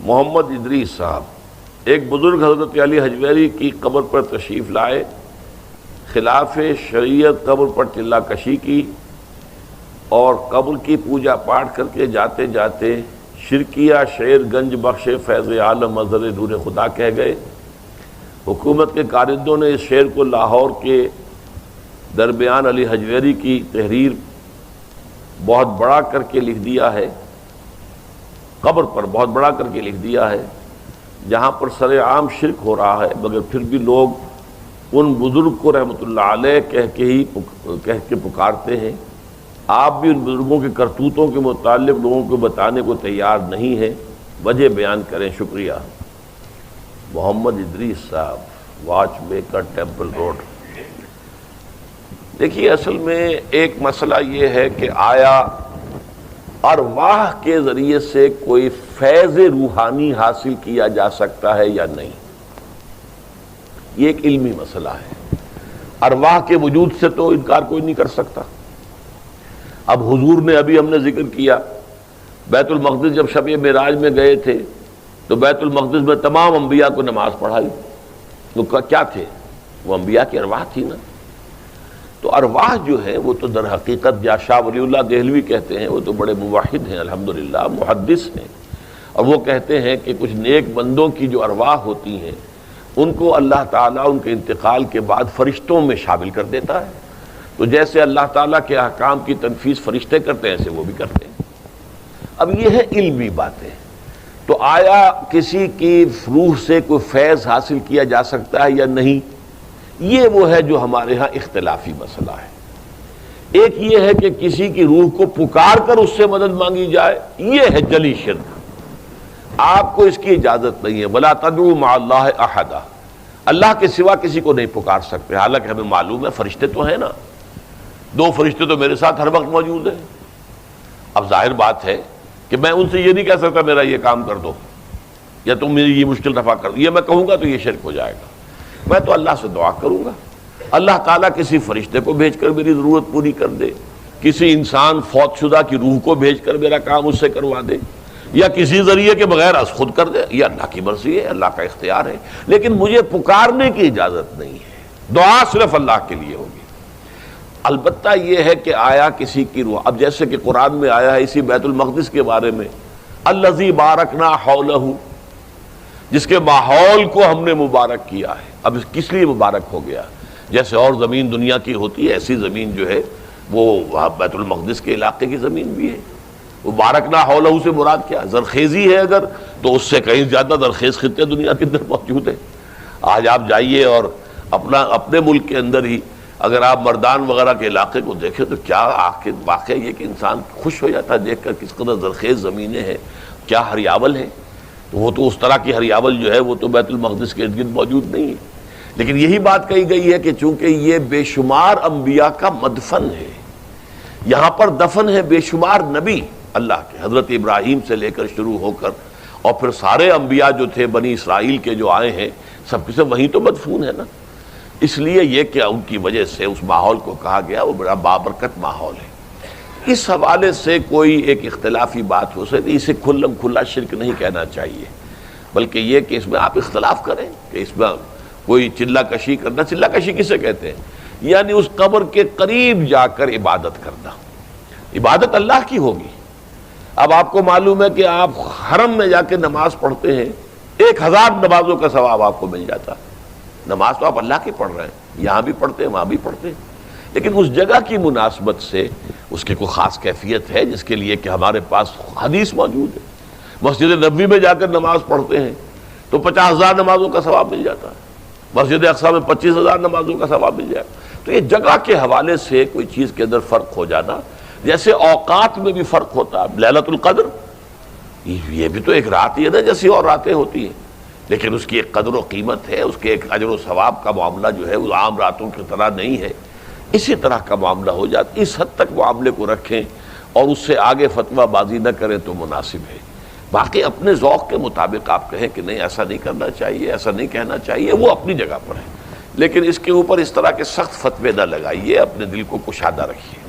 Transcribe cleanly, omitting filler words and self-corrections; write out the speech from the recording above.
محمد ادریس صاحب ایک بزرگ حضرت علی حجویری کی قبر پر تشریف لائے، خلاف شریعت قبر پر چلہ کشی کی اور قبر کی پوجا پاٹ کر کے جاتے جاتے شرکیہ شعر گنج بخش فیض عالم مظہر نور خدا کہہ گئے۔ حکومت کے کارندوں نے اس شعر کو لاہور کے درمیان علی حجویری کی تحریر بہت بڑا کر کے لکھ دیا ہے، قبر پر بہت بڑا کر کے لکھ دیا ہے، جہاں پر سر عام شرک ہو رہا ہے، مگر پھر بھی لوگ ان بزرگ کو رحمۃ اللہ علیہ کہہ کے پکارتے ہیں۔ آپ بھی ان بزرگوں کے کرتوتوں کے متعلق لوگوں کو بتانے کو تیار نہیں ہیں، وجہ بیان کریں۔ شکریہ۔ محمد ادریس صاحب، واچ میکر، ٹیمپل روڈ۔ دیکھیے، اصل میں ایک مسئلہ یہ ہے کہ آیا ارواح کے ذریعے سے کوئی فیض روحانی حاصل کیا جا سکتا ہے یا نہیں، یہ ایک علمی مسئلہ ہے۔ ارواح کے وجود سے تو انکار کوئی نہیں کر سکتا۔ اب حضور نے ابھی ہم نے ذکر کیا، بیت المقدس جب شب معراج میں گئے تھے تو بیت المقدس میں تمام انبیاء کو نماز پڑھائی، تو کیا تھے؟ وہ انبیاء کی ارواح تھی نا۔ تو ارواح جو ہے وہ تو در حقیقت یا شاہ ولی اللہ دہلوی کہتے ہیں، وہ تو بڑے موحد ہیں، الحمدللہ محدث ہیں، اور وہ کہتے ہیں کہ کچھ نیک بندوں کی جو ارواح ہوتی ہیں ان کو اللہ تعالیٰ ان کے انتقال کے بعد فرشتوں میں شامل کر دیتا ہے۔ تو جیسے اللہ تعالیٰ کے احکام کی تنفیذ فرشتے کرتے ہیں، ایسے وہ بھی کرتے ہیں۔ اب یہ ہے علمی باتیں۔ تو آیا کسی کی روح سے کوئی فیض حاصل کیا جا سکتا ہے یا نہیں، یہ وہ ہے جو ہمارے ہاں اختلافی مسئلہ ہے۔ ایک یہ ہے کہ کسی کی روح کو پکار کر اس سے مدد مانگی جائے، یہ ہے جلی شرک، آپ کو اس کی اجازت نہیں ہے۔ وَلَا تَدْعُوا مَعَ اللَّهِ أَحَدًا، اللہ کے سوا کسی کو نہیں پکار سکتے، حالانکہ ہمیں معلوم ہے فرشتے تو ہیں نا، 2 فرشتے تو میرے ساتھ ہر وقت موجود ہیں۔ اب ظاہر بات ہے کہ میں ان سے یہ نہیں کہہ سکتا میرا یہ کام کر دو یا تم میری یہ مشکل رفع کر دو، یہ میں کہوں گا تو یہ شرک ہو جائے گا۔ میں تو اللہ سے دعا کروں گا، اللہ تعالیٰ کسی فرشتے کو بھیج کر میری ضرورت پوری کر دے، کسی انسان فوت شدہ کی روح کو بھیج کر میرا کام اس سے کروا دے، یا کسی ذریعے کے بغیر از خود کر دے، یہ اللہ کی مرضی ہے، اللہ کا اختیار ہے، لیکن مجھے پکارنے کی اجازت نہیں ہے۔ دعا صرف اللہ کے لیے ہوگی۔ البتہ یہ ہے کہ آیا کسی کی روح، اب جیسے کہ قرآن میں آیا ہے اسی بیت المقدس کے بارے میں، الذی بارکنا حولہ، جس کے ماحول کو ہم نے مبارک کیا ہے۔ اب کس لیے مبارک ہو گیا؟ جیسے اور زمین دنیا کی ہوتی ہے، ایسی زمین جو ہے وہ وہاں بیت المقدس کے علاقے کی زمین بھی ہے۔ مبارکنا حولہ سے مراد کیا؟ زرخیزی ہے اگر تو اس سے کہیں زیادہ زرخیز خطے دنیا کے اندر موجود ہیں۔ آج آپ جائیے اور اپنے ملک کے اندر ہی اگر آپ مردان وغیرہ کے علاقے کو دیکھیں تو کیا آخر واقعہ یہ کہ انسان خوش ہو جاتا ہے دیکھ کر کس قدر زرخیز زمینیں ہیں، کیا ہریاول ہے۔ تو وہ تو اس طرح کی ہریاول جو ہے وہ تو بیت المقدس کے ارد گرد موجود نہیں ہے، لیکن یہی بات کہی گئی ہے کہ چونکہ یہ بے شمار انبیاء کا مدفن ہے، یہاں پر دفن ہے بے شمار نبی اللہ کے، حضرت ابراہیم سے لے کر شروع ہو کر اور پھر سارے انبیاء جو تھے بنی اسرائیل کے جو آئے ہیں سب سے وہیں تو مدفون ہے نا۔ اس لیے یہ کہ ان کی وجہ سے اس ماحول کو کہا گیا وہ بڑا بابرکت ماحول ہے۔ اس حوالے سے کوئی ایک اختلافی بات ہو سکتی، اسے کھلم کھلا شرک نہیں کہنا چاہیے، بلکہ یہ کہ اس میں آپ اختلاف کریں کہ اس میں کوئی چلہ کشی کرنا، چلہ کشی کسے کہتے ہیں؟ یعنی اس قبر کے قریب جا کر عبادت کرنا، عبادت اللہ کی ہوگی۔ اب آپ کو معلوم ہے کہ آپ حرم میں جا کے نماز پڑھتے ہیں، 1000 نمازوں کا ثواب آپ کو مل جاتا ہے۔ نماز تو آپ اللہ کی پڑھ رہے ہیں، یہاں بھی پڑھتے ہیں وہاں بھی پڑھتے ہیں، لیکن اس جگہ کی مناسبت سے اس کی کوئی خاص کیفیت ہے جس کے لیے کہ ہمارے پاس حدیث موجود ہے۔ مسجد نبوی میں جا کر نماز پڑھتے ہیں تو 50,000 نمازوں کا ثواب مل جاتا ہے، مسجد اقصیٰ میں 25,000 نمازوں کا ثواب مل جائے۔ تو یہ جگہ کے حوالے سے کوئی چیز کے اندر فرق ہو جانا، جیسے اوقات میں بھی فرق ہوتا ہے۔ لیلۃ القدر یہ بھی تو ایک رات ہی ہے نا جیسی اور راتیں ہوتی ہیں، لیکن اس کی ایک قدر و قیمت ہے، اس کے ایک اجر و ثواب کا معاملہ جو ہے وہ عام راتوں کی طرح نہیں ہے، اسی طرح کا معاملہ ہو جاتا۔ اس حد تک معاملے کو رکھیں اور اس سے آگے فتویٰ بازی نہ کریں تو مناسب ہے۔ باقی اپنے ذوق کے مطابق آپ کہیں کہ نہیں ایسا نہیں کرنا چاہیے، ایسا نہیں کہنا چاہیے، وہ اپنی جگہ پر ہے، لیکن اس کے اوپر اس طرح کے سخت فتوے نہ لگائیے، اپنے دل کو کشادہ رکھیے۔